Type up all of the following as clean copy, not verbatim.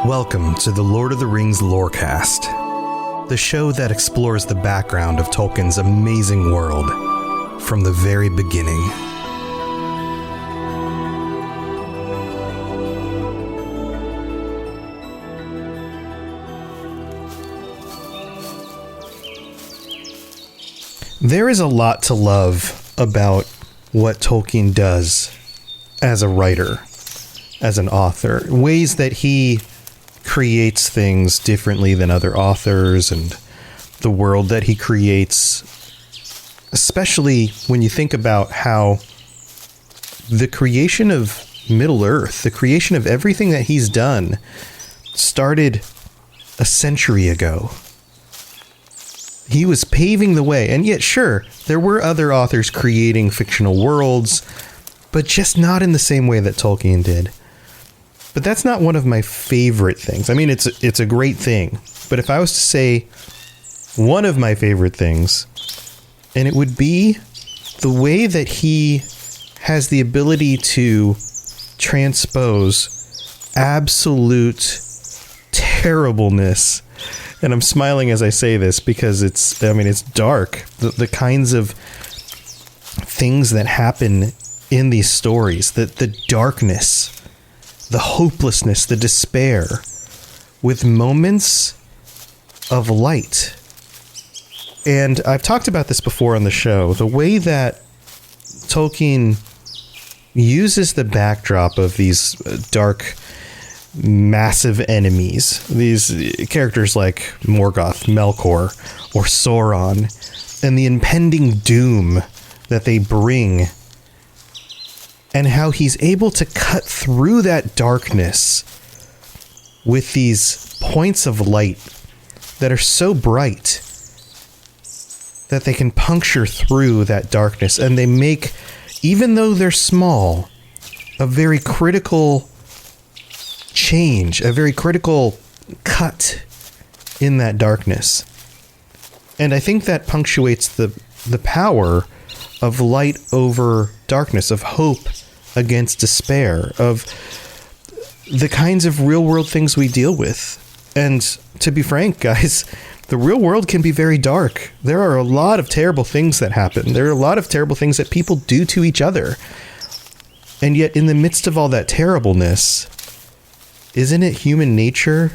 Welcome to the Lord of the Rings Lorecast, the show that explores the background of Tolkien's amazing world from the very beginning. There is a lot to love about what Tolkien does as a writer, as an author, ways that he creates things differently than other authors, and the world that he creates, especially when you think about how the creation of Middle-earth, the creation of everything that he's done, started a century ago. He was paving the way, and yet, sure, there were other authors creating fictional worlds, but just not in the same way that Tolkien did. But that's not one of my favorite things. I mean, it's a great thing, but if I was to say one of my favorite things, and it would be the way that he has the ability to transpose absolute terribleness. And I'm smiling as I say this because it's dark. The kinds of things that happen in these stories, the darkness, the hopelessness, the despair, with moments of light. And I've talked about this before on the show, the way that Tolkien uses the backdrop of these dark, massive enemies, these characters like Morgoth, Melkor, or Sauron, and the impending doom that they bring, and how he's able to cut through that darkness with these points of light that are so bright that they can puncture through that darkness, and they make, even though they're small, a very critical change, a very critical cut in that darkness. And I think that punctuates the power of light over darkness, of hope against despair, of the kinds of real world things we deal with. And to be frank, guys, the real world can be very dark. There are a lot of terrible things that happen. There are a lot of terrible things that people do to each other. And yet in the midst of all that terribleness, isn't it human nature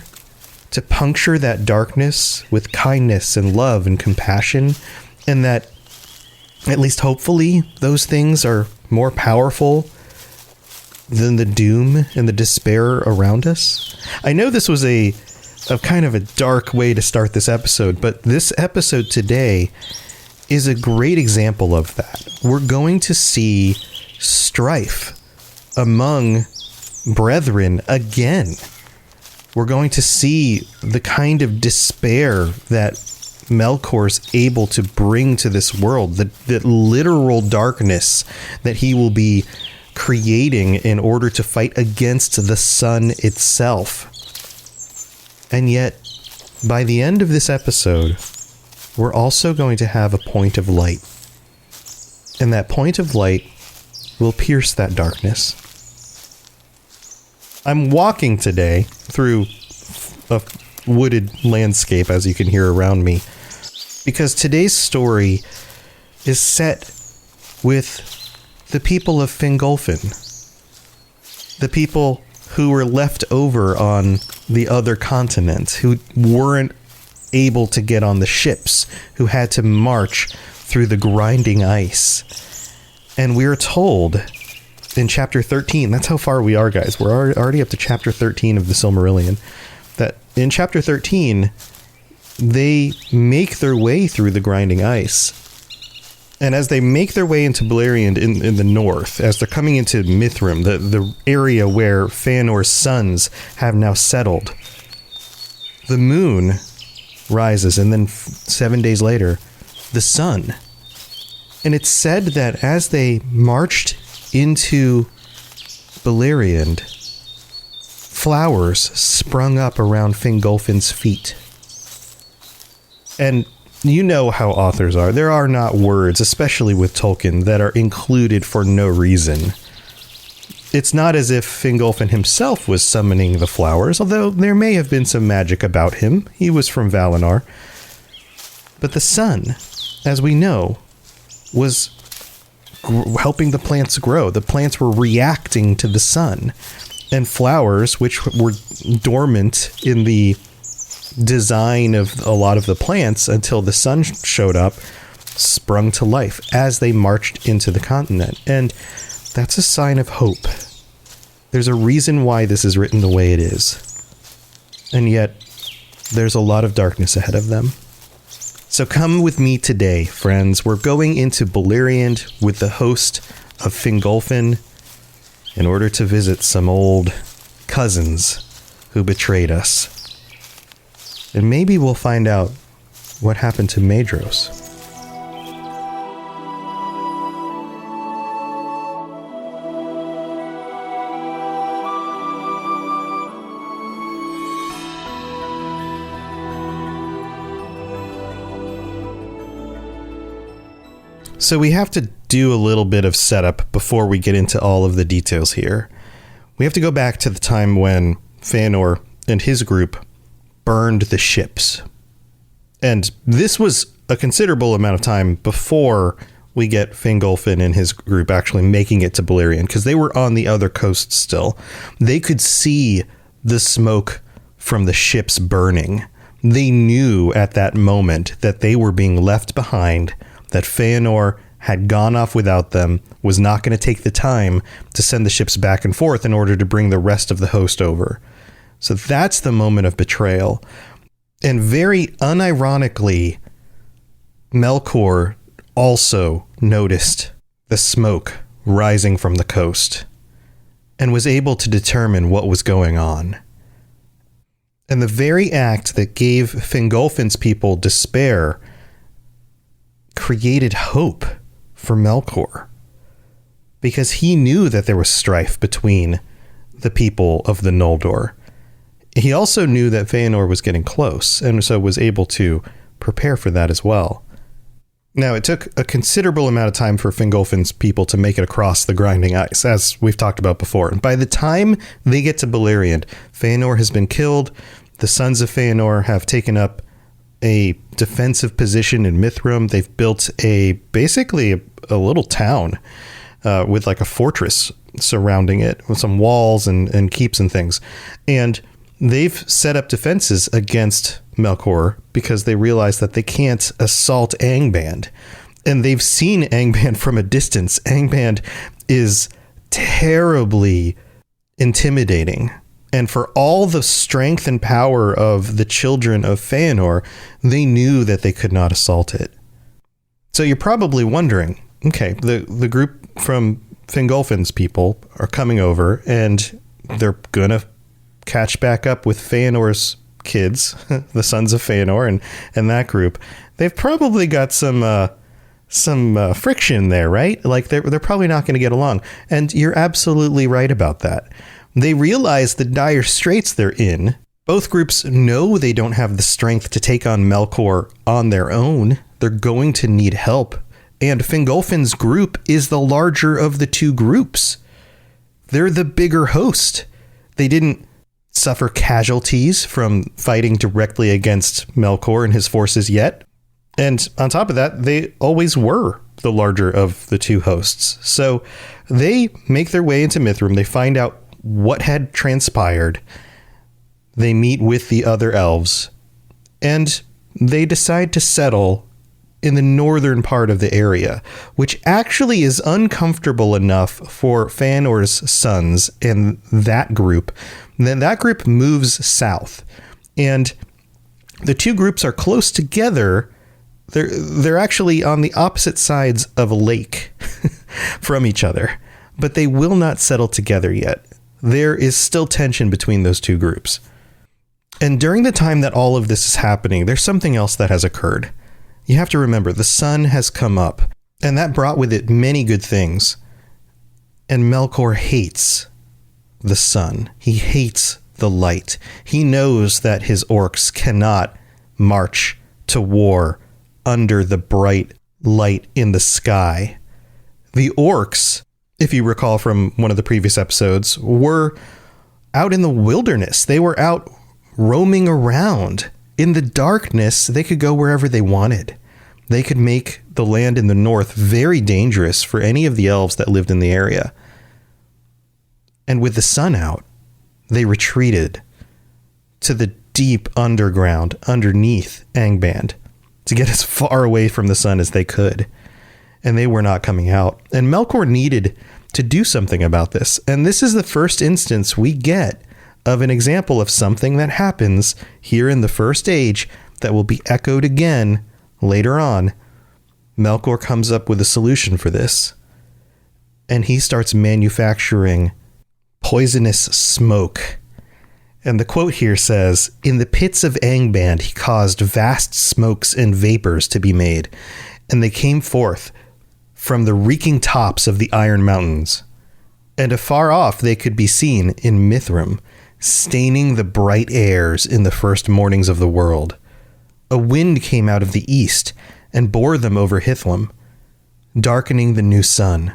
to puncture that darkness with kindness and love and compassion? And that, at least hopefully, those things are more powerful than the doom and the despair around us? I know this was a kind of a dark way to start this episode, but this episode today is a great example of that. We're going to see strife among brethren again. We're going to see the kind of despair that Melkor's able to bring to this world, the literal darkness that he will be creating in order to fight against the sun itself. And yet, by the end of this episode, we're also going to have a point of light. And that point of light will pierce that darkness. I'm walking today through a wooded landscape, as you can hear around me, because today's story is set with the people of Fingolfin, the people who were left over on the other continent, who weren't able to get on the ships, who had to march through the grinding ice. And we're told in chapter 13, that's how far we are, guys. We're already up to chapter 13 of the Silmarillion. That in chapter 13, they make their way through the grinding ice. And as they make their way into Beleriand in the north, as they're coming into Mithrim, the area where Feanor's sons have now settled, the moon rises, and then 7 days later, the sun. And it's said that as they marched into Beleriand, flowers sprung up around Fingolfin's feet. And you know how authors are. There are not words, especially with Tolkien, that are included for no reason. it's not as if Fingolfin himself was summoning the flowers, although there may have been some magic about him. He was from Valinor. But the sun, as we know, was helping the plants grow. The plants were reacting to the sun. And flowers, which were dormant in the design of a lot of the plants until the sun showed up, sprung to life as they marched into the continent. And that's a sign of hope. There's a reason why this is written the way it is. And yet, there's a lot of darkness ahead of them. So come with me today, friends. We're going into Beleriand with the host of Fingolfin in order to visit some old cousins who betrayed us. And maybe we'll find out what happened to Maedros. So we have to do a little bit of setup before we get into all of the details here. We have to go back to the time when Fëanor and his group burned the ships. And this was a considerable amount of time before we get Fingolfin and his group actually making it to Beleriand, because they were on the other coast still. They could see the smoke from the ships burning. They knew at that moment that they were being left behind, that Fëanor had gone off without them, was not going to take the time to send the ships back and forth in order to bring the rest of the host over. So that's the moment of betrayal. And very unironically, Melkor also noticed the smoke rising from the coast and was able to determine what was going on. And the very act that gave Fingolfin's people despair created hope for Melkor, because he knew that there was strife between the people of the Noldor. He also knew that Fëanor was getting close, and so was able to prepare for that as well. Now, it took a considerable amount of time for Fingolfin's people to make it across the grinding ice, as we've talked about before. And by the time they get to Beleriand, Fëanor has been killed. The sons of Fëanor have taken up a defensive position in Mithrim. They've built basically a little town with like a fortress surrounding it with some walls and keeps and things. And they've set up defenses against Melkor because they realize that they can't assault Angband. And they've seen Angband from a distance. Angband is terribly intimidating. And for all the strength and power of the children of Fëanor, they knew that they could not assault it. So you're probably wondering, okay, the group from Fingolfin's people are coming over and they're going to catch back up with Fëanor's kids, the sons of Fëanor and that group. They've probably got some friction there, right? Like they're probably not going to get along. And you're absolutely right about that. They realize the dire straits they're in. Both groups know they don't have the strength to take on Melkor on their own. They're going to need help. And Fingolfin's group is the larger of the two groups. They're the bigger host. They didn't suffer casualties from fighting directly against Melkor and his forces yet. And on top of that, they always were the larger of the two hosts. So they make their way into Mithrim. They find out what had transpired. They meet with the other elves, and they decide to settle in the northern part of the area, which actually is uncomfortable enough for Fëanor's sons and that group. Then that group moves south, and the two groups are close together. They're actually on the opposite sides of a lake from each other, but they will not settle together yet. There is still tension between those two groups. And during the time that all of this is happening, there's something else that has occurred. You have to remember, the sun has come up, and that brought with it many good things. And Melkor hates the sun. He hates the light. He knows that his orcs cannot march to war under the bright light in the sky. The orcs if you recall from one of the previous episodes, were out in the wilderness. They were out roaming around. In the darkness, they could go wherever they wanted. They could make the land in the north very dangerous for any of the elves that lived in the area. And with the sun out, they retreated to the deep underground underneath Angband to get as far away from the sun as they could. And they were not coming out. And Melkor needed to do something about this. And this is the first instance we get of an example of something that happens here in the First Age that will be echoed again later on. Melkor comes up with a solution for this. And he starts manufacturing poisonous smoke. And the quote here says, "In the pits of Angband, he caused vast smokes and vapors to be made, and they came forth from the reeking tops of the iron mountains. And afar off they could be seen in Mithrim, staining the bright airs in the first mornings of the world. A wind came out of the east and bore them over Hithlum, darkening the new sun,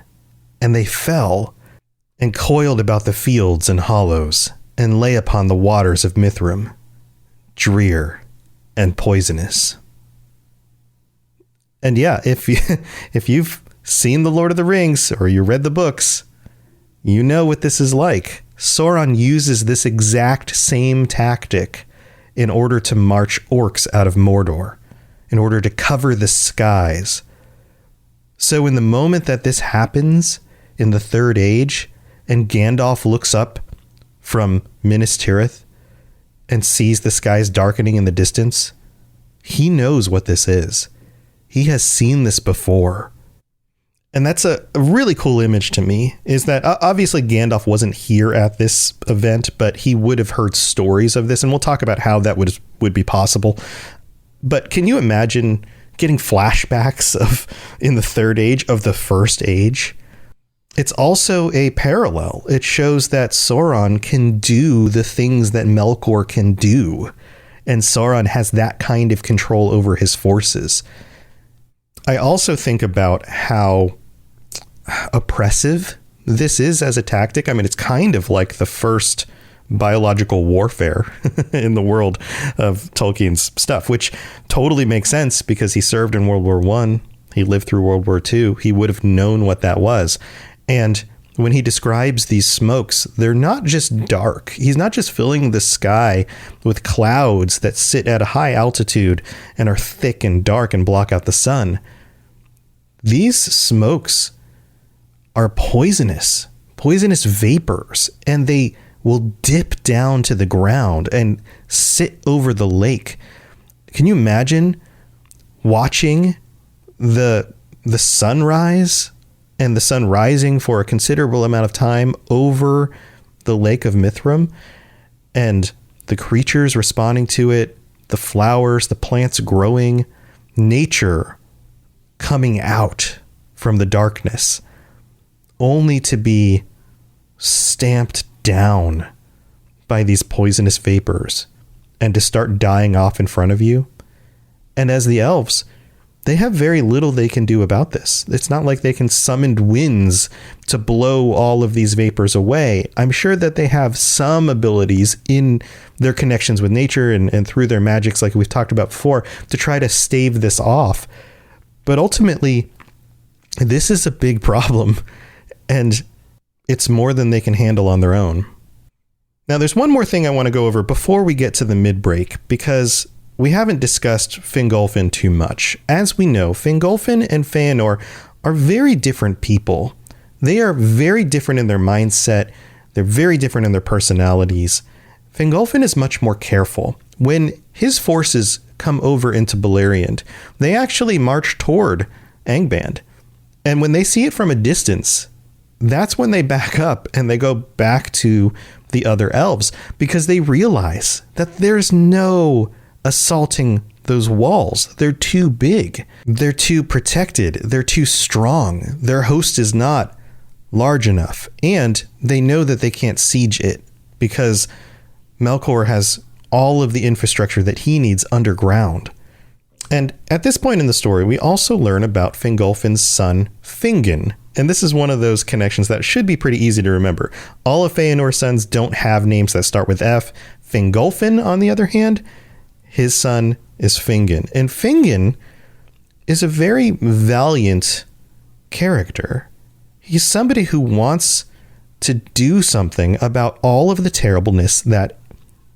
and they fell and coiled about the fields and hollows, and lay upon the waters of Mithrim, drear and poisonous." And yeah, if you've seen The Lord of the Rings or you read the books, you know what this is like. Sauron uses this exact same tactic in order to march orcs out of Mordor, in order to cover the skies. So in the moment that this happens in the Third Age, and Gandalf looks up from Minas Tirith and sees the skies darkening in the distance, he knows what this is. He has seen this before. And that's a really cool image to me, is that obviously Gandalf wasn't here at this event, but he would have heard stories of this, and we'll talk about how that would be possible. But can you imagine getting flashbacks of, in the Third Age, of the First Age? It's also a parallel. It shows that Sauron can do the things that Melkor can do, and Sauron has that kind of control over his forces. I also think about how oppressive this is as a tactic. I mean, it's kind of like the first biological warfare in the world of Tolkien's stuff, which totally makes sense because he served in World War I. He lived through World War II. He would have known what that was. And when he describes these smokes, they're not just dark. He's not just filling the sky with clouds that sit at a high altitude and are thick and dark and block out the sun. These smokes are poisonous vapors, and they will dip down to the ground and sit over the lake. Can you imagine watching the sunrise and the sun rising for a considerable amount of time over the lake of Mithrim, and the creatures responding to it, the flowers, the plants growing, nature coming out from the darkness, only to be stamped down by these poisonous vapors and to start dying off in front of you? And as the elves, they have very little they can do about this. It's not like they can summon winds to blow all of these vapors away. I'm sure that they have some abilities in their connections with nature and through their magics, like we've talked about before, to try to stave this off. But ultimately, this is a big problem, and it's more than they can handle on their own. Now, there's one more thing I want to go over before we get to the mid-break, because we haven't discussed Fingolfin too much. As we know, Fingolfin and Feanor are very different people. They are very different in their mindset. They're very different in their personalities. Fingolfin is much more careful. When his forces come over into Beleriand, they actually march toward Angband. And when they see it from a distance, that's when they back up and they go back to the other elves, because they realize that there's no assaulting those walls. They're too big. They're too protected. They're too strong. Their host is not large enough. And they know that they can't siege it because Melkor has all of the infrastructure that he needs underground. And at this point in the story, we also learn about Fingolfin's son, Fingon. And this is one of those connections that should be pretty easy to remember. All of Feanor's sons don't have names that start with F. Fingolfin, on the other hand, his son is Fingon. And Fingon is a very valiant character. He's somebody who wants to do something about all of the terribleness that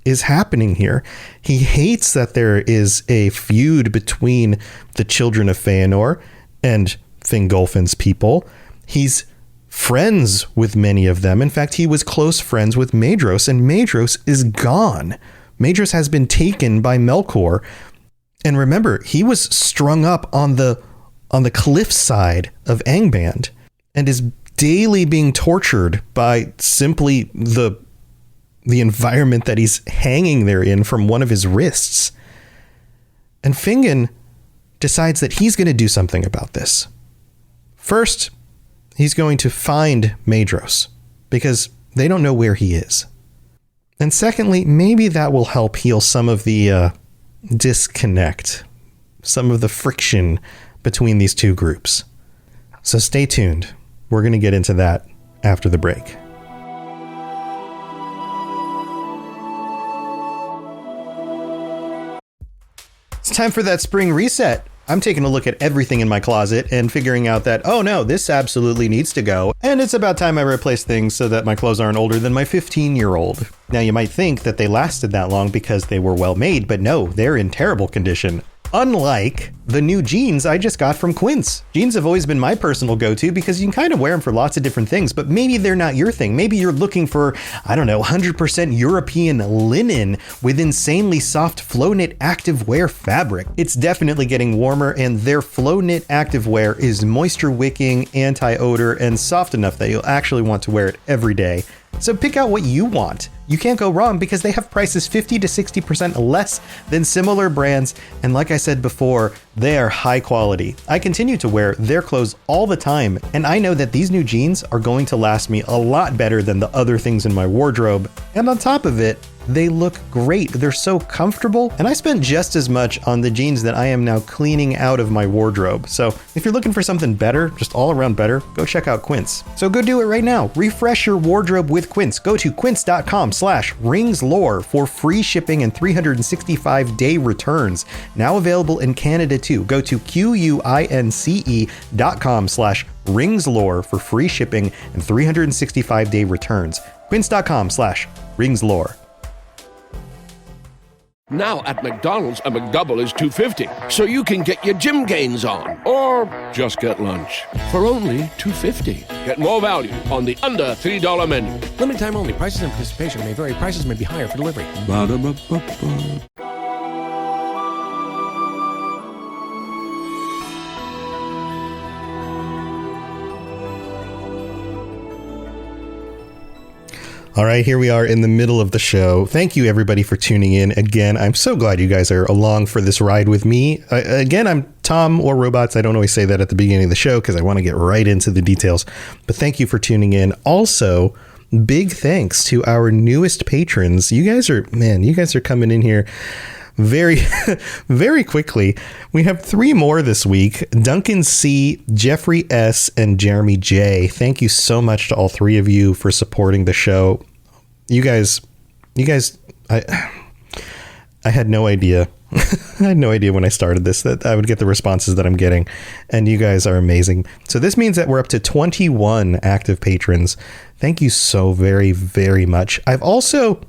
is happening here. He hates that there is a feud between the children of Feanor and Fingolfin's people. He's friends with many of them. In fact, he was close friends with Maedros, and Maedros is gone. Maedros has been taken by Melkor. And remember, he was strung up on the cliffside of Angband and is daily being tortured by simply the environment that he's hanging there in from one of his wrists. And Fingon decides that he's going to do something about this. First, he's going to find Maedros because they don't know where he is. And secondly, maybe that will help heal some of the disconnect, some of the friction between these two groups. So stay tuned. We're going to get into that after the break. It's time for that spring reset. I'm taking a look at everything in my closet and figuring out that, oh no, this absolutely needs to go. And it's about time I replace things so that my clothes aren't older than my 15-year-old. Now you might think that they lasted that long because they were well made, but no, they're in terrible condition. Unlike the new jeans I just got from Quince. Jeans have always been my personal go-to because you can kind of wear them for lots of different things, but maybe they're not your thing. Maybe you're looking for, 100% European linen with insanely soft flow knit activewear fabric. It's definitely getting warmer, and their flow knit activewear is moisture wicking, anti-odor, and soft enough that you'll actually want to wear it every day. So pick out what you want. You can't go wrong because they have prices 50 to 60% less than similar brands. And like I said before, they are high quality. I continue to wear their clothes all the time, and I know that these new jeans are going to last me a lot better than the other things in my wardrobe. And on top of it, they look great. They're so comfortable, and I spent just as much on the jeans that I am now cleaning out of my wardrobe. So if you're looking for something better, just all around better, go check out Quince. So go do it right now. Refresh your wardrobe with Quince. Go to quince.com/ringslore for free shipping and 365-day returns. Now available in Canada too. Go to quince.com/ringslore for free shipping and 365-day returns. Quince.com/ringslore. Now at McDonald's, a McDouble is $2.50, so you can get your gym gains on, or just get lunch for only $2.50. Get more value on the under $3 menu. Limited time only. Prices and participation may vary. Prices may be higher for delivery. Ba-da-ba-ba-ba. All right, here we are in the middle of the show. Thank you, everybody, for tuning in. Again, I'm so glad you guys are along for this ride with me. Again, I'm Tom or Robots. I don't always say that at the beginning of the show because I want to get right into the details. But thank you for tuning in. Also, big thanks to our newest patrons. You guys are coming in here very, very quickly. We have 3 more this week: Duncan C, Jeffrey S, and Jeremy J. Thank you so much to all 3 of you for supporting the show. You guys, I had no idea. I had no idea when I started this that I would get the responses that I'm getting, and you guys are amazing. So this means that we're up to 21 active patrons. Thank you so very, very much. I've also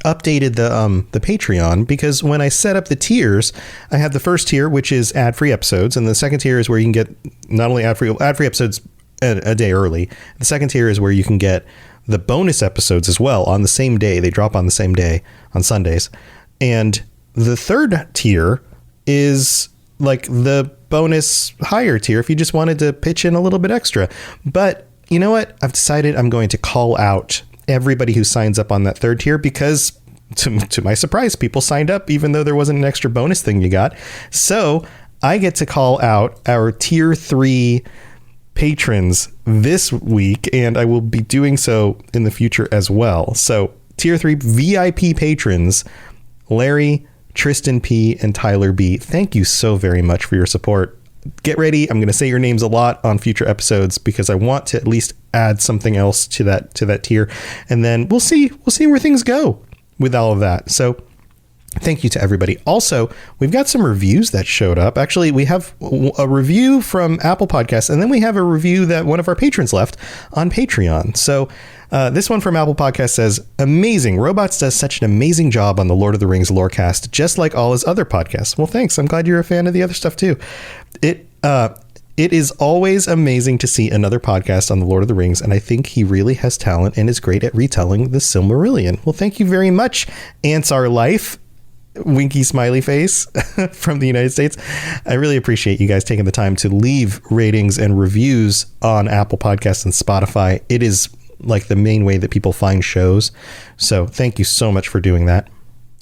updated the Patreon because when I set up the tiers, I have the first tier, which is ad-free episodes, and the second tier is where you can get not only ad-free episodes a day early. The second tier is where you can get the bonus episodes as well on the same day. They drop on the same day on Sundays. And the third tier is like the bonus higher tier if you just wanted to pitch in a little bit extra. But you know what? I've decided I'm going to call out everybody who signs up on that third tier because to my surprise, people signed up even though there wasn't an extra bonus thing you got. So I get to call out our tier 3 patrons this week, and I will be doing so in the future as well. So tier 3 VIP patrons, Larry, Tristan P, and Tyler B. Thank you so very much for your support. get ready. I'm going to say your names a lot on future episodes because I want to at least add something else to that tier. And then we'll see where things go with all of that. So thank you to everybody. Also, we've got some reviews that showed up. Actually, we have a review from Apple Podcasts, and then we have a review that one of our patrons left on Patreon. So this one from Apple Podcasts says, amazing. Robots does such an amazing job on the Lord of the Rings Lorecast, just like all his other podcasts. Well, thanks. I'm glad you're a fan of the other stuff too. It is always amazing to see another podcast on the Lord of the Rings, and I think he really has talent and is great at retelling the Silmarillion. Well, thank you very much, Ants Are Life. Winky smiley face from the United States. I really appreciate you guys taking the time to leave ratings and reviews on Apple Podcasts and Spotify. It is like the main way that people find shows. So thank you so much for doing that.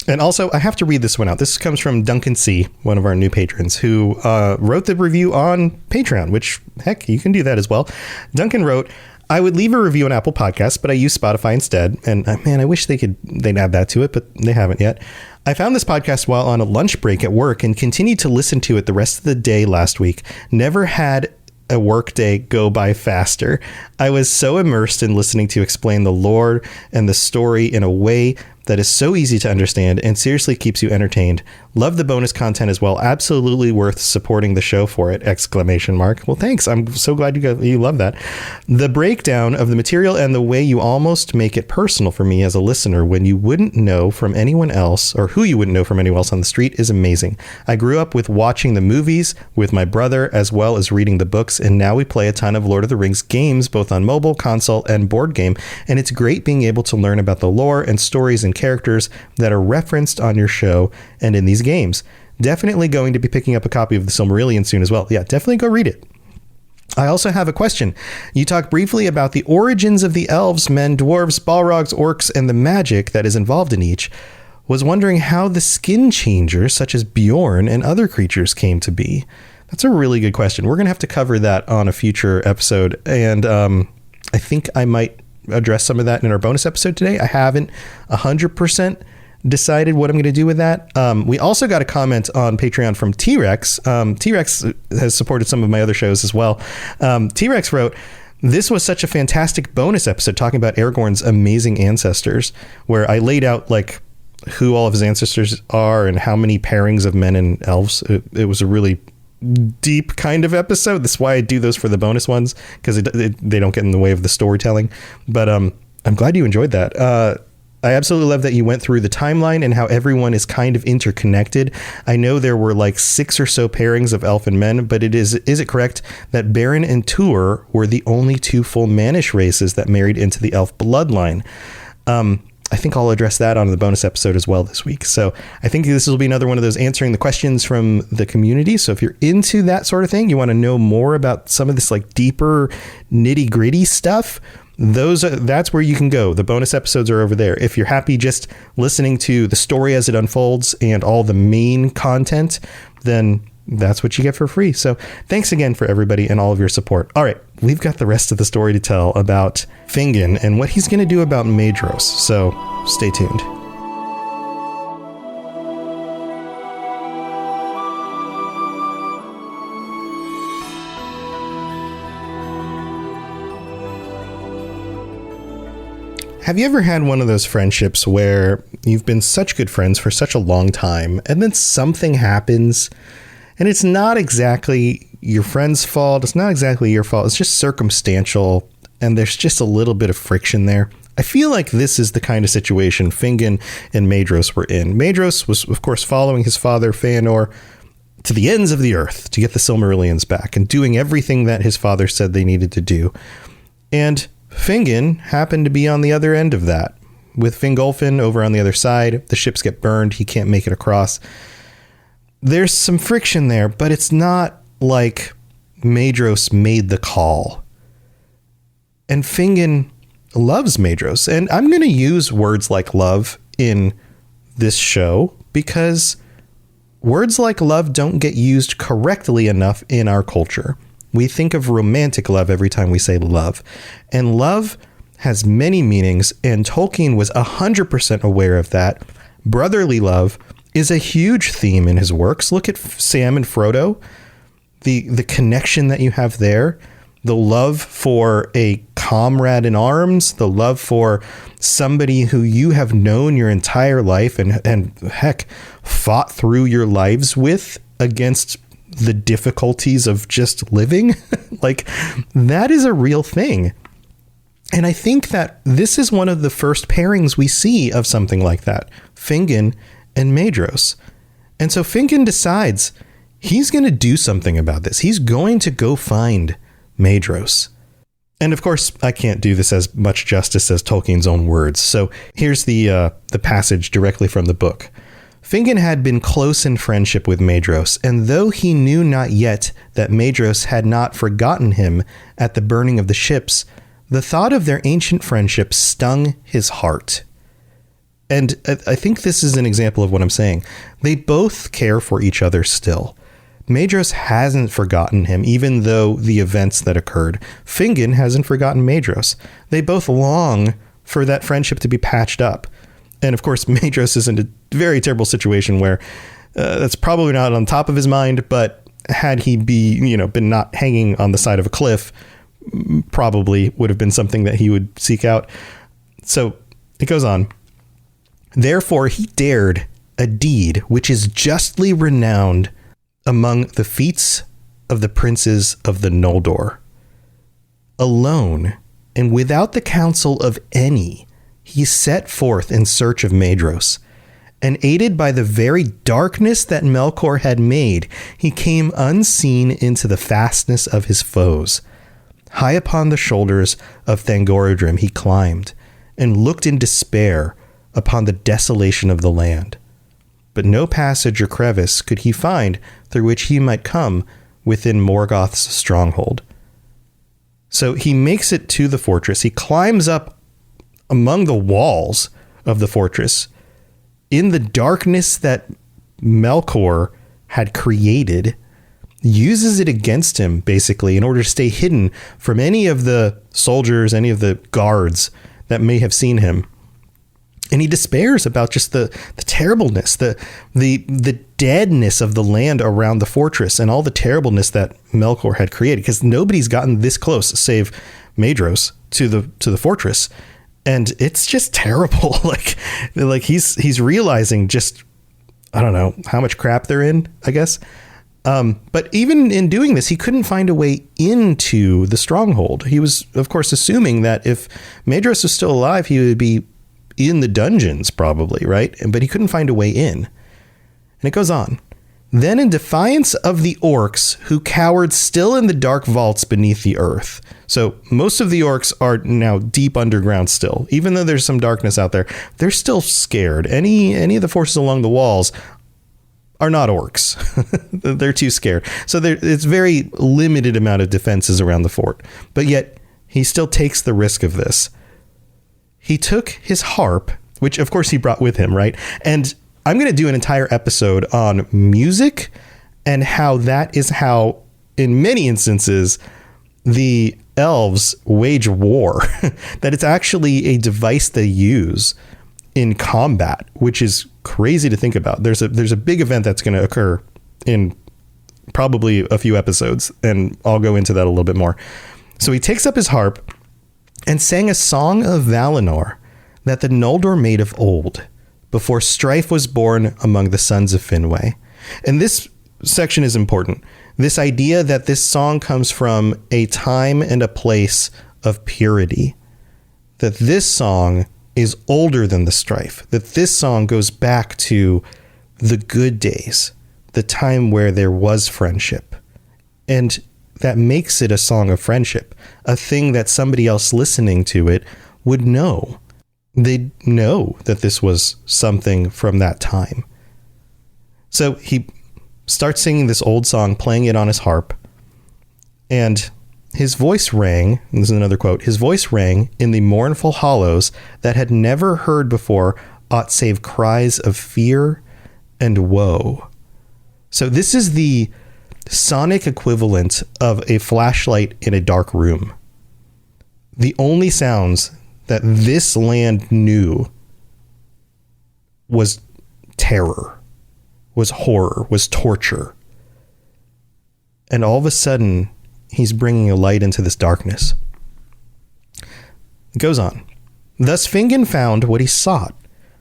And also, I have to read this one out. This comes from Duncan C., one of our new patrons, who wrote the review on Patreon, which, heck, you can do that as well. Duncan wrote, I would leave a review on Apple Podcasts, but I use Spotify instead. And man, I wish they'd add that to it, but they haven't yet. I found this podcast while on a lunch break at work and continued to listen to it the rest of the day last week. Never had a work day go by faster. I was so immersed in listening to explain the lore and the story in a way that is so easy to understand and seriously keeps you entertained. Love the bonus content as well. Absolutely worth supporting the show for it! ! Well, thanks. I'm so glad you love that. The breakdown of the material and the way you almost make it personal for me as a listener when you wouldn't know from anyone else, or who you wouldn't know from anyone else on the street, is amazing. I grew up with watching the movies with my brother as well as reading the books, and now we play a ton of Lord of the Rings games both on mobile, console, and board game, and it's great being able to learn about the lore and stories and characters that are referenced on your show and in these games. Definitely going to be picking up a copy of the Silmarillion soon as well. Yeah, definitely go read it. I also have a question. You talked briefly about the origins of the elves, men, dwarves, balrogs, orcs, and the magic that is involved in each. Was wondering how the skin changers such as Bjorn and other creatures came to be. That's a really good question. We're going to have to cover that on a future episode, and I think I might address some of that in our bonus episode today. I haven't 100% decided what I'm going to do with that. We also got a comment on Patreon from T-Rex. T-Rex has supported some of my other shows as well. T-Rex wrote, this was such a fantastic bonus episode talking about Aragorn's amazing ancestors, where I laid out like who all of his ancestors are and how many pairings of men and elves. It was a really deep kind of episode. That's why I do those for the bonus ones, because they don't get in the way of the storytelling. But I'm glad you enjoyed that. I absolutely love that you went through the timeline and how everyone is kind of interconnected. I know there were like 6 or so pairings of elf and men, but is it correct that Beren and Tuor were the only 2 full mannish races that married into the elf bloodline? I think I'll address that on the bonus episode as well this week. So I think this will be another one of those answering the questions from the community. So if you're into that sort of thing, you want to know more about some of this like deeper nitty gritty stuff, that's where you can go. The bonus episodes are over there. If you're happy just listening to the story as it unfolds and all the main content, then that's what you get for free. So thanks again for everybody and all of your support. All right, we've got the rest of the story to tell about Fingon and what he's going to do about Maedros. So stay tuned. Have you ever had one of those friendships where you've been such good friends for such a long time and then something happens and it's not exactly your friend's fault, it's not exactly your fault, it's just circumstantial and there's just a little bit of friction there? I feel like this is the kind of situation Fingon and Maedros were in. Maedros was, of course, following his father Feanor to the ends of the earth to get the Silmarillions back and doing everything that his father said they needed to do. And Fingon happened to be on the other end of that. With Fingolfin over on the other side, the ships get burned, he can't make it across. There's some friction there, but it's not like Maedros made the call. And Fingon loves Maedros, and I'm going to use words like love in this show because words like love don't get used correctly enough in our culture. We think of romantic love every time we say love, and love has many meanings, and Tolkien was 100% aware of that. Brotherly love is a huge theme in his works. Look at Sam and Frodo. the connection that you have there, the love for a comrade in arms, the love for somebody who you have known your entire life and heck, fought through your lives with against the difficulties of just living. Like, that is a real thing. And I think that this is one of the first pairings we see of something like that, Fingon and Maedros. And so Fingon decides he's going to do something about this. He's going to go find Maedros. And of course, I can't do this as much justice as Tolkien's own words. So here's the passage directly from the book. Fingon had been close in friendship with Maedros, and though he knew not yet that Maedros had not forgotten him at the burning of the ships, the thought of their ancient friendship stung his heart. And I think this is an example of what I'm saying. They both care for each other still. Maedros hasn't forgotten him, even though the events that occurred. Fingon hasn't forgotten Maedros. They both long for that friendship to be patched up. And of course, Maedros is in a very terrible situation where that's probably not on top of his mind, but had he been not hanging on the side of a cliff, probably would have been something that he would seek out. So it goes on. Therefore, he dared a deed which is justly renowned among the feats of the princes of the Noldor. Alone, and without the counsel of any, he set forth in search of Maedros, and aided by the very darkness that Melkor had made, he came unseen into the fastness of his foes. High upon the shoulders of Thangorodrim he climbed, and looked in despair upon the desolation of the land. But no passage or crevice could he find through which he might come within Morgoth's stronghold. So he makes it to the fortress. He climbs up among the walls of the fortress in the darkness that Melkor had created, uses it against him, basically, in order to stay hidden from any of the soldiers, any of the guards that may have seen him. And he despairs about just the terribleness, the deadness of the land around the fortress and all the terribleness that Melkor had created, because nobody's gotten this close, save Maedros, to the fortress. And it's just terrible. like he's realizing just, I don't know how much crap they're in, I guess. But even in doing this, he couldn't find a way into the stronghold. He was, of course, assuming that if Maedros was still alive, he would be in the dungeons probably, right? But he couldn't find a way in. And it goes on. Then in defiance of the orcs who cowered still in the dark vaults beneath the earth. So most of the orcs are now deep underground still. Even though there's some darkness out there, they're still scared. Any of the forces along the walls are not orcs. They're too scared. So it's very limited amount of defenses around the fort. But yet he still takes the risk of this. He took his harp, which of course he brought with him, right? And I'm going to do an entire episode on music and how that is how, in many instances, the elves wage war. That it's actually a device they use in combat, which is crazy to think about. There's a big event that's going to occur in probably a few episodes, and I'll go into that a little bit more. So he takes up his harp and sang a song of Valinor that the Noldor made of old, before strife was born among the sons of Finwë. And this section is important. This idea that this song comes from a time and a place of purity, that this song is older than the strife, that this song goes back to the good days, the time where there was friendship. And that makes it a song of friendship, a thing that somebody else listening to it would know. They'd know that this was something from that time. So he starts singing this old song, playing it on his harp, and his voice rang, and this is another quote, his voice rang in the mournful hollows that had never heard before aught save cries of fear and woe. So this is the sonic equivalent of a flashlight in a dark room. The only sounds that this land knew was terror, was horror, was torture. And all of a sudden, he's bringing a light into this darkness. It goes on. Thus Fingon found what he sought,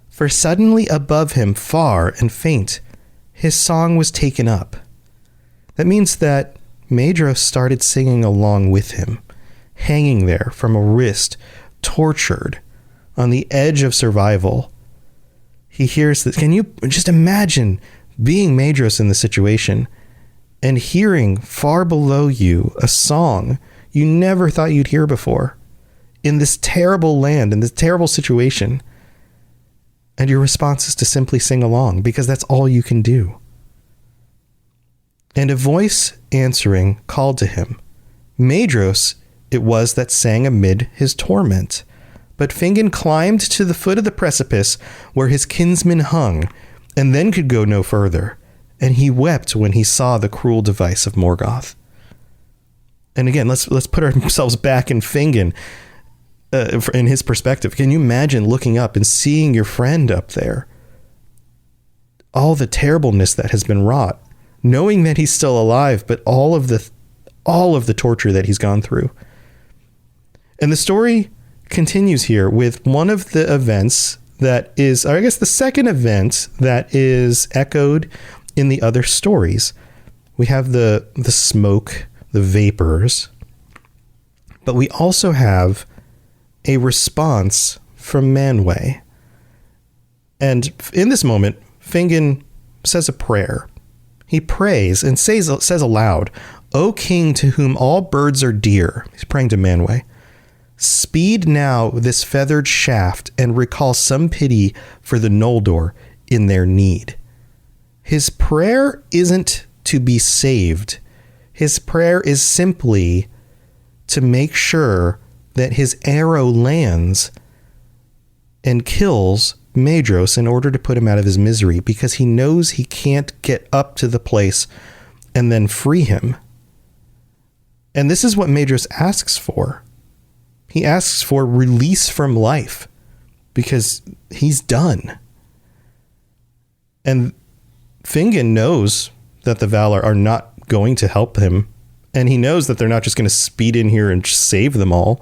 for suddenly above him, far and faint, his song was taken up. That means that Maedros started singing along with him, hanging there from a wrist, tortured, on the edge of survival. He hears this. Can you just imagine being Maedros in the situation and hearing far below you a song you never thought you'd hear before in this terrible land, in this terrible situation? And your response is to simply sing along because that's all you can do. And a voice answering called to him. Maedros it was that sang amid his torment. But Fingon climbed to the foot of the precipice where his kinsman hung, and then could go no further. And he wept when he saw the cruel device of Morgoth. And again, let's put ourselves back in Fingon, in his perspective. Can you imagine looking up and seeing your friend up there? All the terribleness that has been wrought, knowing that he's still alive, but all of the torture that he's gone through. And the story continues here with one of the events that is, or I guess the second event that is echoed in the other stories. We have the smoke, the vapors, but we also have a response from Manwë. And in this moment, Fingon says a prayer. He prays and says aloud, "O king to whom all birds are dear," he's praying to Manwë, "speed now this feathered shaft and recall some pity for the Noldor in their need." His prayer isn't to be saved. His prayer is simply to make sure that his arrow lands and kills Maedros in order to put him out of his misery, because he knows he can't get up to the place and then free him. And this is what Maedros asks for. He asks for release from life because he's done. And Fingon knows that the Valar are not going to help him. And he knows that they're not just going to speed in here and save them all.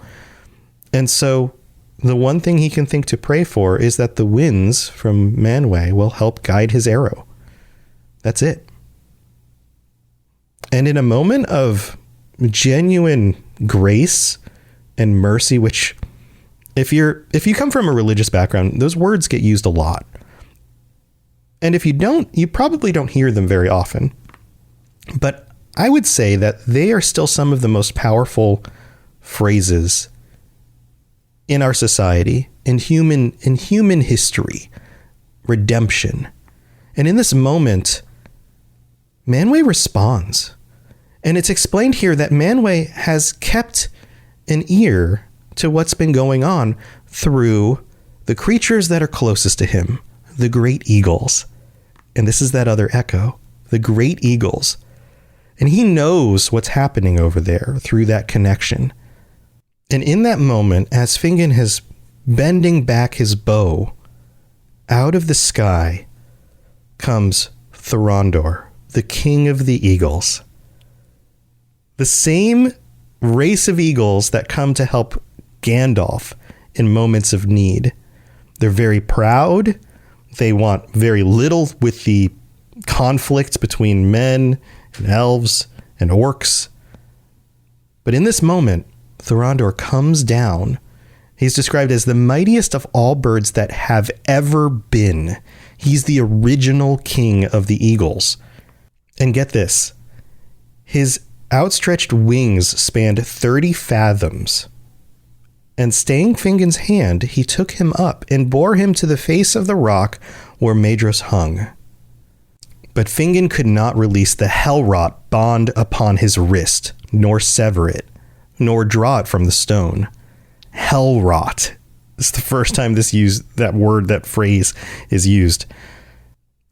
And so the one thing he can think to pray for is that the winds from Manwë will help guide his arrow. That's it. And in a moment of genuine grace and mercy, which if you come from a religious background, those words get used a lot. And if you don't, you probably don't hear them very often. But I would say that they are still some of the most powerful phrases in our society, in human history. Redemption. And in this moment, Manwë responds. And it's explained here that Manwë has kept an ear to what's been going on through the creatures that are closest to him, the great eagles. And this is that other echo, the great eagles. And he knows what's happening over there through that connection. And in that moment, as Fingon is bending back his bow, out of the sky comes Thorondor, the king of the eagles. The same race of eagles that come to help Gandalf in moments of need. They're very proud. They want very little with the conflict between men and elves and orcs. But in this moment, Thorondor comes down. He's described as the mightiest of all birds that have ever been. He's the original king of the eagles. And get this, his outstretched wings spanned 30 fathoms. And staying Fingon's hand, he took him up and bore him to the face of the rock where Maedros hung. But Fingon could not release the hell-wrought bond upon his wrist, nor sever it, nor draw it from the stone. Hell-wrought. It's the first time that phrase is used.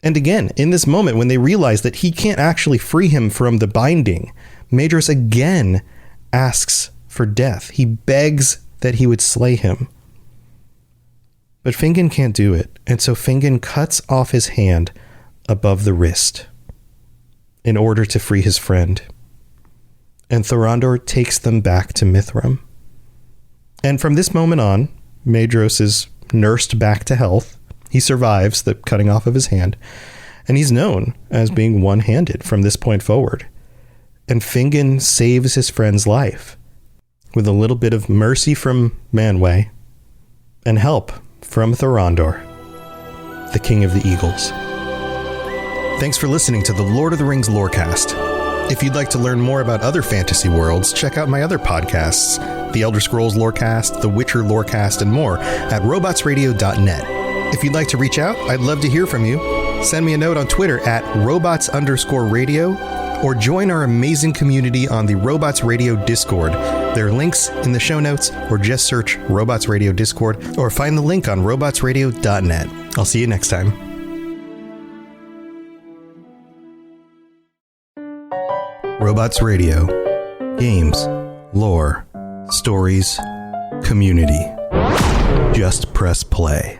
And again, in this moment, when they realize that he can't actually free him from the binding, Maedros again asks for death. He begs that he would slay him. But Fingon can't do it, and so Fingon cuts off his hand above the wrist in order to free his friend. and Thorondor takes them back to Mithram. And from this moment on, Maedros is nursed back to health. He survives the cutting off of his hand, and he's known as being one-handed from this point forward. And Fingon saves his friend's life with a little bit of mercy from Manwë and help from Thorondor, the King of the Eagles. Thanks for listening to the Lord of the Rings Lorecast. If you'd like to learn more about other fantasy worlds, check out my other podcasts, The Elder Scrolls Lorecast, The Witcher Lorecast, and more at robotsradio.net. If you'd like to reach out, I'd love to hear from you. Send me a note on Twitter at robots_radio, or join our amazing community on the Robots Radio Discord. There are links in the show notes, or just search Robots Radio Discord, or find the link on robotsradio.net. I'll see you next time. Robots Radio. Games, lore, stories, community. Just press play.